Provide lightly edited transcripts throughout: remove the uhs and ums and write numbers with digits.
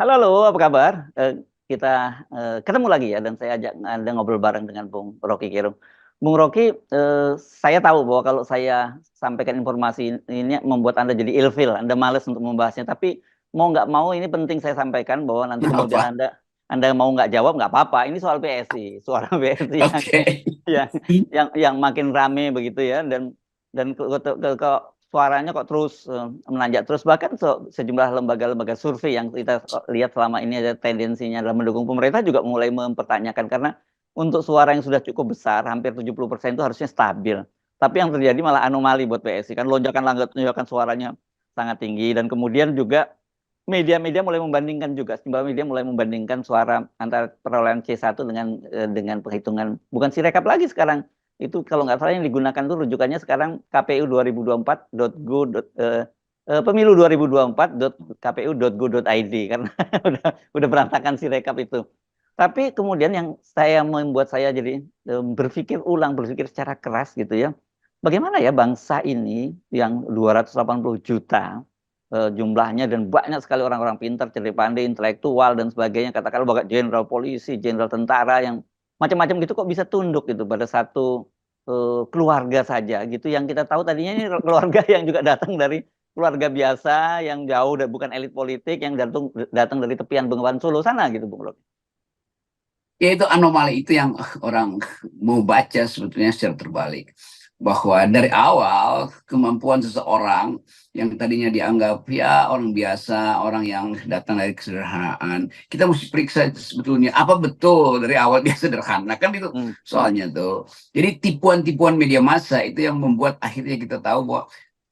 Halo, halo, apa kabar? Kita ketemu lagi ya, dan saya ajak Anda ngobrol bareng dengan Bung Rocky Gerung. Bung Rocky, saya tahu bahwa kalau saya sampaikan informasi ini membuat Anda jadi ilfil, Anda males untuk membahasnya. Tapi mau nggak mau ini penting saya sampaikan bahwa nanti kemudian Apa? Anda mau nggak jawab nggak apa-apa. Ini soal PSI, suara PSI Oke. yang yang makin rame begitu ya, dan kok suaranya kok terus menanjak terus, bahkan sejumlah lembaga-lembaga survei yang kita lihat selama ini ada tendensinya dalam mendukung pemerintah juga mulai mempertanyakan, karena untuk suara yang sudah cukup besar hampir 70% itu harusnya stabil, tapi yang terjadi malah anomali buat PSI, kan lonjakan suaranya sangat tinggi. Dan kemudian juga media-media mulai membandingkan juga, sejumlah media mulai membandingkan suara antara perolehan C1 dengan penghitungan, bukan Sirekap lagi sekarang. Itu kalau nggak salah yang digunakan itu rujukannya sekarang KPU 2024.go, pemilu 2024.kpu.go.id, karena udah berantakan Sirekap itu. Tapi kemudian yang membuat saya jadi berpikir secara keras gitu ya. Bagaimana ya bangsa ini yang 280 juta jumlahnya, dan banyak sekali orang-orang pintar, cerdik pandai, intelektual dan sebagainya, katakanlah bahkan jenderal polisi, jenderal tentara yang macam-macam gitu, kok bisa tunduk gitu pada satu keluarga saja gitu, yang kita tahu tadinya ini keluarga yang juga datang dari keluarga biasa yang jauh, dan bukan elit politik, yang datang datang dari tepian Bengawan Solo sana gitu, Bung Rocky. Ya itu anomali itu yang orang mau baca sebetulnya secara terbalik. Bahwa dari awal kemampuan seseorang yang tadinya dianggap ya orang biasa, orang yang datang dari kesederhanaan, kita mesti periksa sebetulnya apa betul dari awal dia sederhana, kan itu Hmm. soalnya tuh. Jadi tipuan-tipuan media massa itu yang membuat akhirnya kita tahu bahwa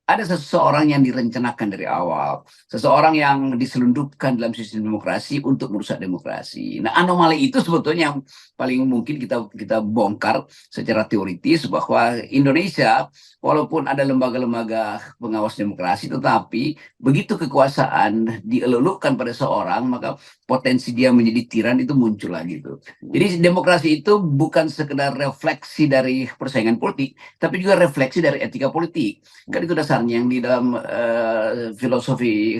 ada seseorang yang direncanakan dari awal, seseorang yang diselundupkan dalam sistem demokrasi untuk merusak demokrasi. Nah, anomali itu sebetulnya yang paling mungkin kita bongkar secara teoritis, bahwa Indonesia walaupun ada lembaga-lembaga pengawas demokrasi, tetapi begitu kekuasaan dielulukan pada seorang, maka potensi dia menjadi tiran itu muncul lagi tuh. Jadi demokrasi itu bukan sekedar refleksi dari persaingan politik, tapi juga refleksi dari etika politik. Kan itu dasarnya yang di dalam filosofi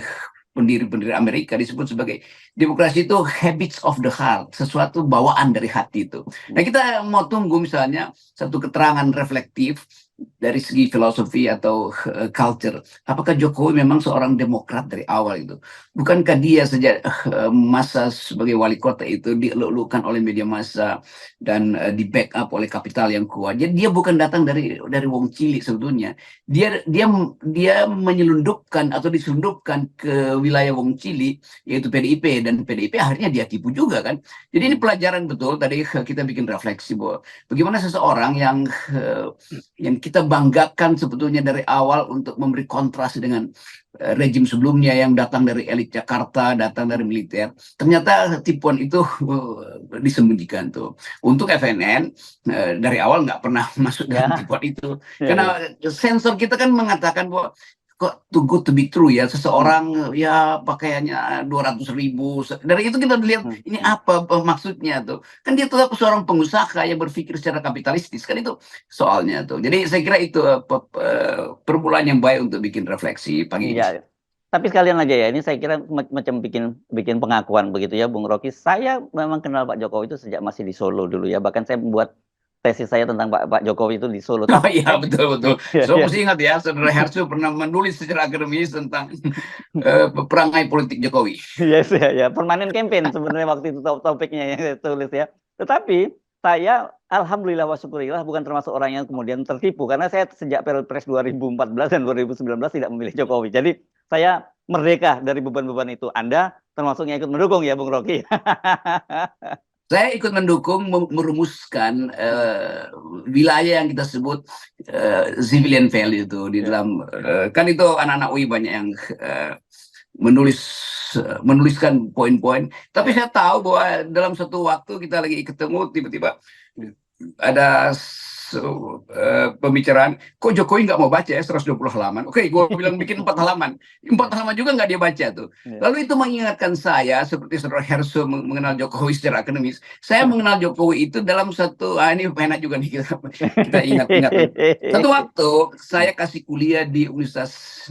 pendiri-pendiri Amerika disebut sebagai demokrasi itu habits of the heart, sesuatu bawaan dari hati itu. Nah, kita mau tunggu misalnya satu keterangan reflektif dari segi filosofi atau culture. Apakah Jokowi memang seorang demokrat dari awal itu? Bukankah dia sejak masa sebagai wali kota itu dielulukan oleh media massa dan di backup oleh kapital yang kuat? Jadi dia bukan datang dari wong cilik sebetulnya. Dia menyelundupkan atau diselundupkan ke wilayah wong cilik, yaitu PDIP, dan PDIP akhirnya dia tipu juga kan. Jadi ini pelajaran betul. Tadi kita bikin refleksi bahwa bagaimana seseorang yang kita banggakan sebetulnya dari awal untuk memberi kontras dengan rejim sebelumnya yang datang dari elit Jakarta, datang dari militer. Ternyata tipuan itu disembunyikan tuh. Untuk FNN dari awal nggak pernah masuk dalam Ya, tipuan itu. ya, ya. Karena sensor kita kan mengatakan bahwa kok too good to be true ya, Hmm, seseorang ya pakaiannya 200.000. Dari itu kita lihat hmm, ini hmm. apa maksudnya tuh. Kan dia tetap seorang pengusaha yang berpikir secara kapitalistis, kan itu soalnya tuh. Jadi saya kira itu permulaan yang baik untuk bikin refleksi pagi ini. Iya. Tapi sekalian aja ya, ini saya kira macam bikin bikin pengakuan begitu ya, Bung Rocky. Saya memang kenal Pak Jokowi itu sejak masih di Solo dulu ya. Bahkan saya membuat tesis saya tentang Pak Jokowi itu di Solo. Oh Tapi iya, betul betul. ya, So ya. mesti ingat ya, Saudara Hersu pernah menulis secara akademis tentang peperangai politik Jokowi. Yes, ya, ya. Permanen campaign sebenarnya waktu itu topiknya yang saya tulis ya. Tetapi saya alhamdulillah wa syukurillah bukan termasuk orang yang kemudian tertipu, karena saya sejak Pilpres 2014 dan 2019 tidak memilih Jokowi. Jadi saya merdeka dari beban-beban itu. Anda termasuk yang ikut mendukung ya, Bung Rocky. Saya ikut mendukung merumuskan wilayah yang kita sebut civilian value itu di Ya. dalam kan itu anak-anak UI banyak yang menulis menuliskan poin-poin. Tapi Ya. saya tahu bahwa dalam satu waktu kita lagi ketemu tiba-tiba ada pembicaraan, kok Jokowi nggak mau baca ya 120 halaman. Oke, gue bilang bikin 4 halaman. 4 halaman juga nggak dia baca tuh. Ya. Lalu itu mengingatkan saya, seperti Saudara Herso mengenal Jokowi secara akademis. Saya mengenal Jokowi itu dalam satu, ini enak juga nih kita ingat-ingat. Satu waktu saya kasih kuliah di Universitas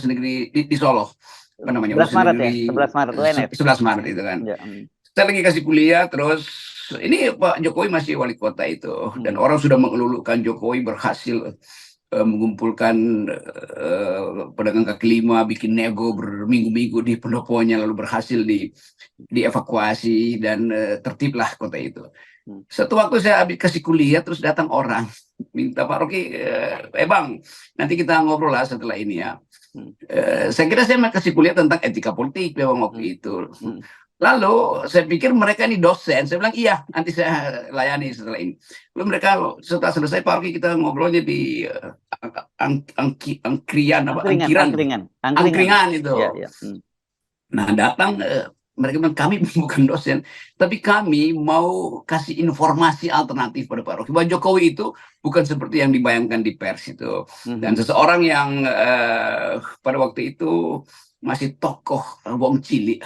Negeri di Solo. apa namanya, 11 Maret ya, di 11 Maret UNS. 11 Maret itu kan. Ya. Saya lagi kasih kuliah, terus ini Pak Jokowi masih wali kota itu, dan orang sudah mengelulukan Jokowi berhasil mengumpulkan pedagang kaki lima, bikin nego berminggu-minggu di pendoponya, lalu berhasil dievakuasi dan tertiblah kota itu. Satu waktu saya habis kasih kuliah, terus datang orang minta, Pak Rocky, Bang, nanti kita ngobrol lah setelah ini ya. Saya kira saya mau kasih kuliah tentang etika politik memang waktu itu. Lalu saya pikir mereka ini dosen, saya bilang iya, nanti saya layani setelah ini. Lalu mereka setelah selesai, Pak Rocky, kita ngobrolnya di angkringan itu. Ya. Nah, datang mereka bilang, kami bukan dosen, tapi kami mau kasih informasi alternatif pada Pak Rocky, bahwa Jokowi itu bukan seperti yang dibayangkan di pers itu. Dan seseorang yang pada waktu itu masih tokoh Wong Cilik,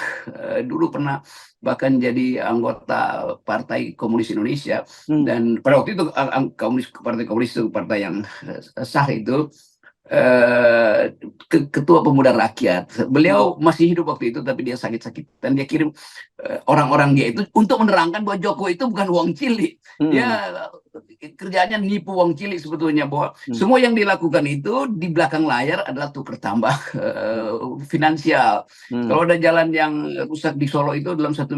dulu pernah bahkan jadi anggota Partai Komunis Indonesia, dan pada waktu itu Partai Komunis itu partai yang sah itu, ketua pemuda rakyat. Beliau masih hidup waktu itu, tapi dia sakit-sakit, dan dia kirim orang-orang dia itu untuk menerangkan bahwa Jokowi itu bukan Wong Cilik. Dia kerjanya nipu Wong Cilik sebetulnya, bahwa semua yang dilakukan itu di belakang layar adalah tukar tambah finansial. Kalau ada jalan yang rusak di Solo itu dalam satu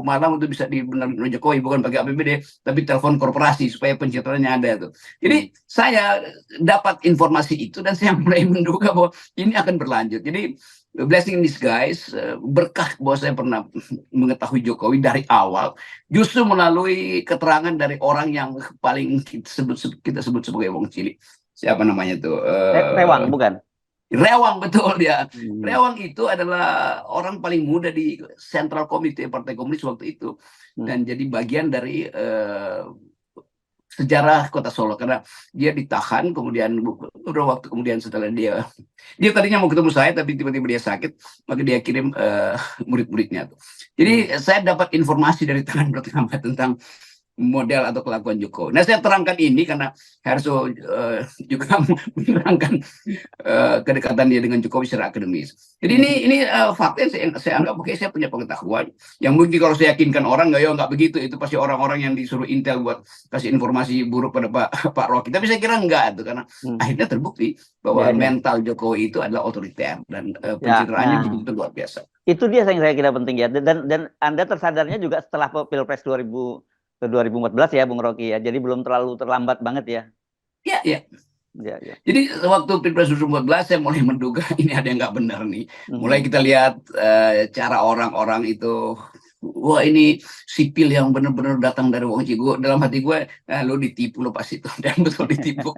malam itu bisa dibenarin Jokowi, bukan pakai APBD, tapi telepon korporasi supaya pencitraannya ada tuh. Jadi saya dapat informasi itu, dan saya mulai menduga bahwa ini akan berlanjut. Jadi blessing in disguise, berkah bahwa saya pernah mengetahui Jokowi dari awal, justru melalui keterangan dari orang yang paling kita sebut sebagai Wong Cilik. Siapa namanya tuh? Rewang, bukan? Rewang, betul dia. Rewang itu adalah orang paling muda di Central Committee Partai Komunis waktu itu, dan jadi bagian dari sejarah Kota Solo, karena dia ditahan, kemudian beberapa waktu kemudian setelah dia tadinya mau ketemu saya, tapi tiba-tiba dia sakit, maka dia kirim murid-muridnya tuh. Jadi saya dapat informasi dari tangan pertama tentang model atau kelakuan Jokowi. Nah, saya terangkan ini karena Herso juga menerangkan kedekatan dia dengan Jokowi secara akademis. Jadi ini fakta yang saya anggap, oke, saya punya pengetahuan yang mungkin kalau saya yakinkan orang nggak begitu, itu pasti orang-orang yang disuruh intel buat kasih informasi buruk pada Pak Rocky. Tapi saya kira enggak tuh, karena akhirnya terbukti bahwa mental Jokowi itu adalah otoriter, dan pencitraannya begitu luar biasa. Itu dia yang saya kira penting ya, dan Anda tersadarnya juga setelah Pilpres 2014 ya, Bung Rocky ya. Jadi belum terlalu terlambat banget ya. Iya. Jadi waktu Pilpres 2014 saya mulai menduga ini ada yang nggak benar nih. Mulai kita lihat cara orang-orang itu, wah ini sipil yang benar-benar datang dari Wong Cilik. Dalam hati gue, lo ditipu lo pasti itu, dan betul ditipu.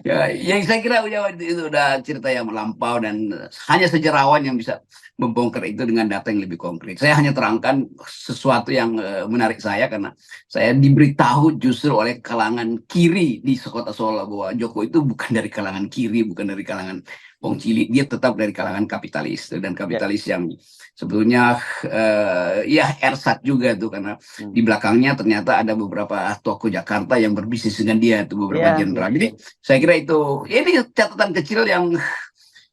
Ya, yang saya kira itu udah cerita yang melampau, dan hanya sejarawan yang bisa membongkar itu dengan data yang lebih konkret. Saya hanya terangkan sesuatu yang menarik saya, karena saya diberitahu justru oleh kalangan kiri di Kota Solo bahwa Jokowi itu bukan dari kalangan kiri, bukan dari kalangan Wong Cilik, dia tetap dari kalangan kapitalis, dan kapitalis yang sebetulnya ersat juga tuh, karena di belakangnya ternyata ada beberapa tokoh Jakarta yang berbisnis dengan dia, itu beberapa jenderal. Jadi saya kira itu ini catatan kecil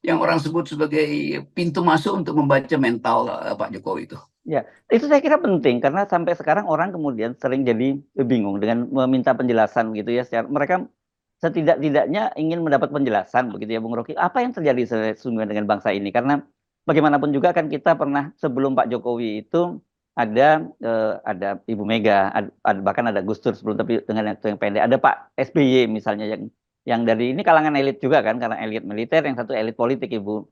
yang orang sebut sebagai pintu masuk untuk membaca mental Pak Jokowi itu. Ya, itu saya kira penting, karena sampai sekarang orang kemudian sering jadi bingung dengan meminta penjelasan gitu ya. Mereka setidak-tidaknya ingin mendapat penjelasan begitu ya, Bung Rocky, apa yang terjadi sesungguhnya dengan bangsa ini. Karena bagaimanapun juga kan kita pernah, sebelum Pak Jokowi itu ada Ibu Mega, bahkan ada Gus Dur sebelum, tapi dengan yang pendek ada Pak SBY misalnya, yang dari ini kalangan elit juga kan, karena elit militer, yang satu elit politik, Ibu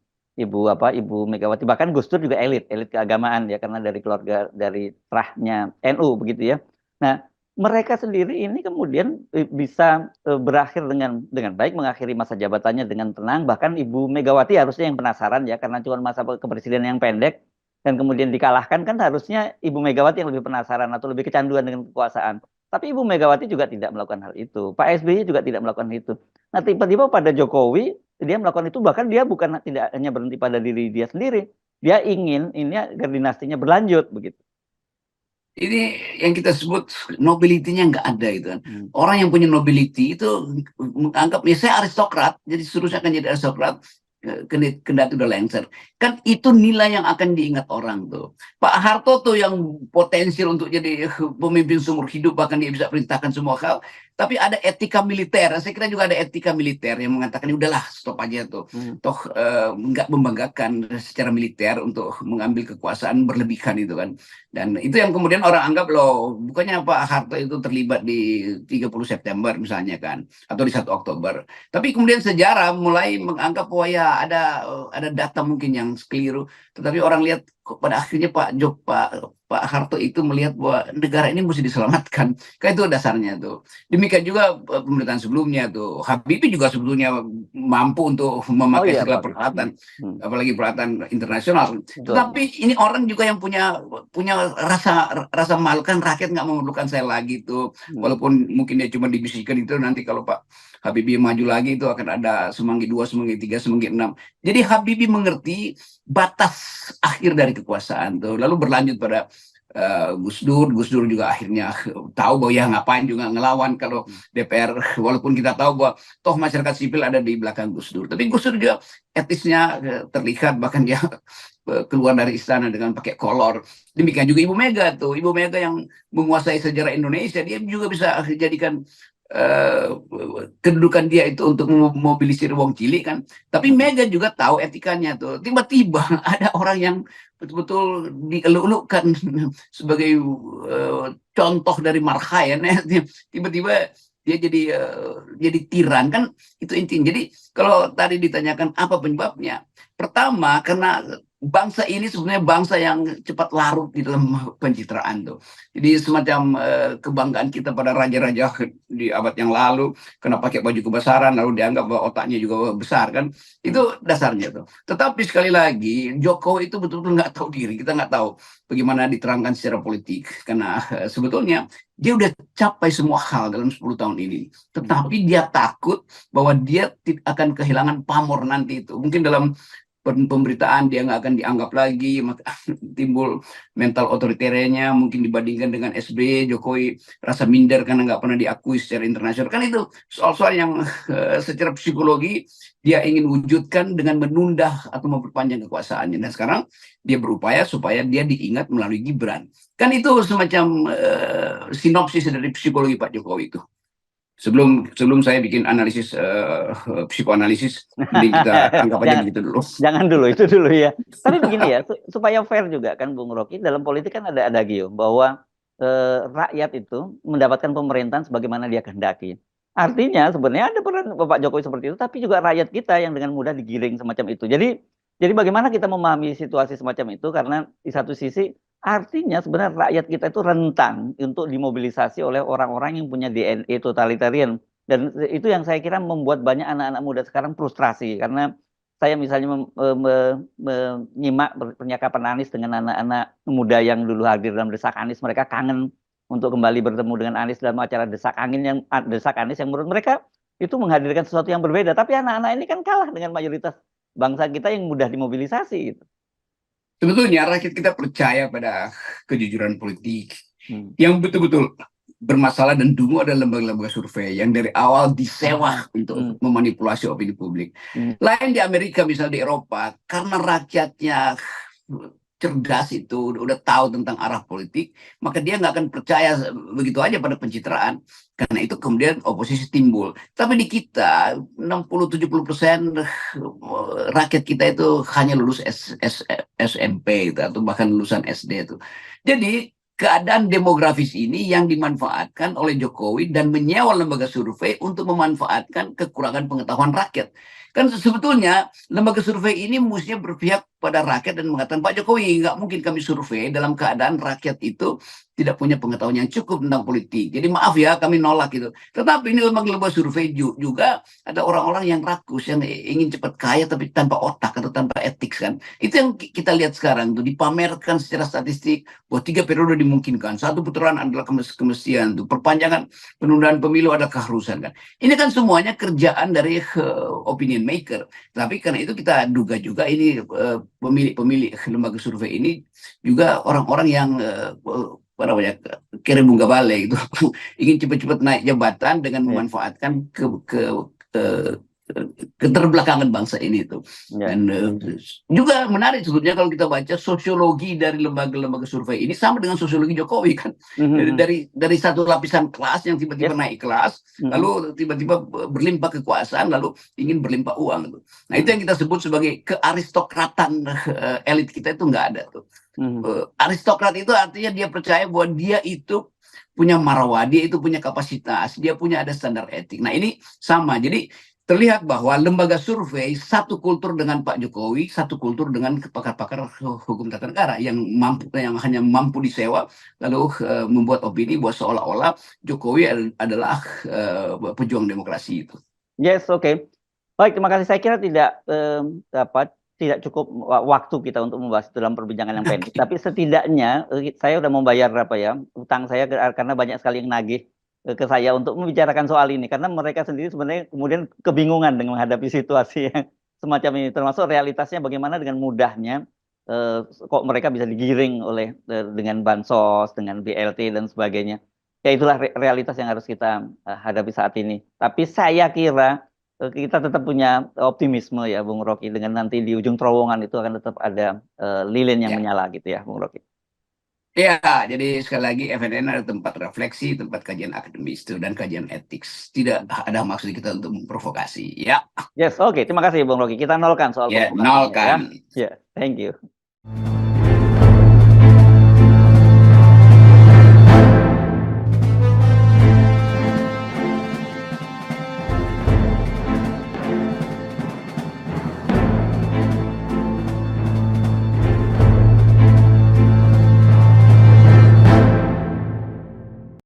Megawati, bahkan Gus Dur juga elit keagamaan ya, karena dari keluarga, dari terahnya NU begitu ya. Nah, mereka sendiri ini kemudian bisa berakhir dengan baik, mengakhiri masa jabatannya dengan tenang. Bahkan Ibu Megawati harusnya yang penasaran ya, karena cuma masa kepresidenan yang pendek dan kemudian dikalahkan, kan harusnya Ibu Megawati yang lebih penasaran atau lebih kecanduan dengan kekuasaan. Tapi Ibu Megawati juga tidak melakukan hal itu. Pak SBY juga tidak melakukan itu. Nah, tiba-tiba pada Jokowi dia melakukan itu, bahkan dia tidak hanya berhenti pada diri dia sendiri. Dia ingin ini agar dinastinya berlanjut begitu. Ini yang kita sebut nobility-nya nggak ada itu kan. Orang yang punya nobility itu menganggap, saya aristokrat, jadi seterusnya akan jadi aristokrat. kendati udah lengser. Kan itu nilai yang akan diingat orang tuh. Pak Harto tuh yang potensial untuk jadi pemimpin seumur hidup, bahkan dia bisa perintahkan semua hal. Tapi ada etika militer. Saya kira juga ada etika militer yang mengatakan udahlah stop aja tuh. Toh nggak membanggakan secara militer untuk mengambil kekuasaan berlebihan itu kan. Dan itu yang kemudian orang anggap loh, bukannya Pak Harto itu terlibat di 30 September misalnya kan, atau di 1 Oktober. Tapi kemudian sejarah mulai menganggap bahwa ya ada data mungkin yang keliru. Tetapi orang lihat pada akhirnya Pak Harto itu melihat bahwa negara ini mesti diselamatkan. Kayak itu dasarnya tuh. Demikian juga pemerintahan sebelumnya tuh. Habibie juga sebetulnya mampu untuk memakai segala peralatan, apalagi peralatan internasional. Tetapi ini orang juga yang punya rasa malu kan, rakyat nggak memerlukan saya lagi tuh. Walaupun mungkin dia cuma dibisikkan itu, nanti kalau Pak Habibie maju lagi itu akan ada Semanggi 2, Semanggi 3, Semanggi 6. Jadi Habibie mengerti batas akhir dari kekuasaan tuh. Lalu berlanjut pada Gus Dur juga akhirnya tahu bahwa ya ngapain juga ngelawan kalau DPR, walaupun kita tahu bahwa toh masyarakat sipil ada di belakang Gus Dur. Tapi Gus Dur juga etisnya terlihat, bahkan dia keluar dari istana dengan pakai kolor. Demikian juga Ibu Mega tuh. Ibu Mega yang menguasai sejarah Indonesia, dia juga bisa jadikan kedudukan dia itu untuk memobilisir wong cilik kan. Tapi Mega juga tahu etikanya tuh. Tiba-tiba ada orang yang betul-betul dieluk-elukkan sebagai contoh dari marhaen ya. Tiba-tiba dia jadi tiran kan, itu intinya. Jadi kalau tadi ditanyakan apa penyebabnya, pertama karena bangsa ini sebenarnya bangsa yang cepat larut di dalam pencitraan tuh. Jadi semacam kebanggaan kita pada raja-raja di abad yang lalu karena pakai baju kebesaran lalu dianggap bahwa otaknya juga besar kan. Itu dasarnya tuh. Tetapi sekali lagi Jokowi itu betul-betul nggak tahu diri. Kita nggak tahu bagaimana diterangkan secara politik karena sebetulnya dia udah capai semua hal dalam 10 tahun ini. Tetapi dia takut bahwa dia akan kehilangan pamor nanti itu. Mungkin dalam pemberitaan dia nggak akan dianggap lagi, maka timbul mental otoriternya mungkin dibandingkan dengan SBY. Jokowi rasa minder karena nggak pernah diakui secara internasional. Kan itu soal-soal yang secara psikologi dia ingin wujudkan dengan menunda atau memperpanjang kekuasaannya. Dan sekarang dia berupaya supaya dia diingat melalui Gibran. Kan itu semacam sinopsis dari psikologi Pak Jokowi itu. Sebelum saya bikin analisis psikoanalisis, mending kita anggap aja begitu dulu. Jangan dulu, itu dulu ya. Tapi begini ya, supaya fair juga kan Bung Rocky, dalam politik kan ada adagio bahwa rakyat itu mendapatkan pemerintahan sebagaimana dia kehendaki. Artinya sebenarnya ada peran Bapak Jokowi seperti itu, tapi juga rakyat kita yang dengan mudah digiring semacam itu. Jadi bagaimana kita memahami situasi semacam itu, karena di satu sisi artinya sebenarnya rakyat kita itu rentan untuk dimobilisasi oleh orang-orang yang punya DNA totalitarian. Dan itu yang saya kira membuat banyak anak-anak muda sekarang frustrasi. Karena saya misalnya menyimak percakapan Anies dengan anak-anak muda yang dulu hadir dalam Desak Anies. Mereka kangen untuk kembali bertemu dengan Anies dalam acara Desak Anies yang menurut mereka itu menghadirkan sesuatu yang berbeda. Tapi anak-anak ini kan kalah dengan mayoritas bangsa kita yang mudah dimobilisasi gitu. Sebetulnya rakyat kita percaya pada kejujuran politik yang betul-betul bermasalah, dan dulu ada lembaga-lembaga survei yang dari awal disewa untuk memanipulasi opini publik. Lain di Amerika, misalnya di Eropa, karena rakyatnya cerdas itu, udah tahu tentang arah politik, maka dia nggak akan percaya begitu aja pada pencitraan. Karena itu kemudian oposisi timbul. Tapi di kita 60-70% rakyat kita itu hanya lulus SMP itu, atau bahkan lulusan SD itu. Jadi keadaan demografis ini yang dimanfaatkan oleh Jokowi dan menyewa lembaga survei untuk memanfaatkan kekurangan pengetahuan rakyat. Kan sebetulnya lembaga survei ini mestinya berpihak pada rakyat dan mengatakan, Pak Jokowi, nggak mungkin kami survei dalam keadaan rakyat itu tidak punya pengetahuan yang cukup tentang politik. Jadi maaf ya, kami nolak gitu. Tetapi ini lembaga survei juga ada orang-orang yang rakus, yang ingin cepat kaya tapi tanpa otak atau tanpa etik kan. Itu yang kita lihat sekarang tuh, dipamerkan secara statistik bahwa 3 periode dimungkinkan. 1 putaran adalah kemestian tuh. Perpanjangan penundaan pemilu ada keharusan kan. Ini kan semuanya kerjaan dari opinion maker. Tapi karena itu kita duga juga ini pemilik lembaga survei ini juga orang-orang yang kere bunga bale gitu, ingin cepat-cepat naik jabatan dengan memanfaatkan keterbelakangan bangsa ini tuh. Ya. Dan juga menarik sebetulnya kalau kita baca sosiologi dari lembaga-lembaga survei ini sama dengan sosiologi Jokowi kan. Dari satu lapisan kelas yang tiba-tiba Yes. naik kelas, lalu tiba-tiba berlimpah kekuasaan, lalu ingin berlimpah uang. Nah itu yang kita sebut sebagai kearistokratan elit kita itu nggak ada tuh. Aristokrat itu artinya dia percaya bahwa dia itu punya marwah, dia itu punya kapasitas, dia punya ada standar etik. Nah ini sama, jadi terlihat bahwa lembaga survei satu kultur dengan Pak Jokowi, satu kultur dengan pakar-pakar hukum tata negara yang hanya mampu disewa, lalu membuat opini bahwa seolah-olah Jokowi adalah pejuang demokrasi itu. Yes, oke. Baik, terima kasih. Saya kira tidak cukup waktu kita untuk membahas itu dalam perbincangan yang pendek. Tapi setidaknya saya sudah membayar utang saya karena banyak sekali yang nagih ke saya untuk membicarakan soal ini, karena mereka sendiri sebenarnya kemudian kebingungan dengan menghadapi situasi yang semacam ini, termasuk realitasnya bagaimana dengan mudahnya kok mereka bisa digiring oleh dengan bansos, dengan BLT dan sebagainya. Ya itulah realitas yang harus kita hadapi saat ini. Tapi saya kira kita tetap punya optimisme ya Bung Rocky, dengan nanti di ujung terowongan itu akan tetap ada lilin yang menyala gitu ya Bung Rocky. Ya, jadi sekali lagi FNN ada tempat refleksi, tempat kajian akademis dan kajian etik. Tidak ada maksud kita untuk memprovokasi. Ya. Yes, oke. Terima kasih Bung Rocky. Kita nolkan soal provokasi. Nolkan. Ya, thank you.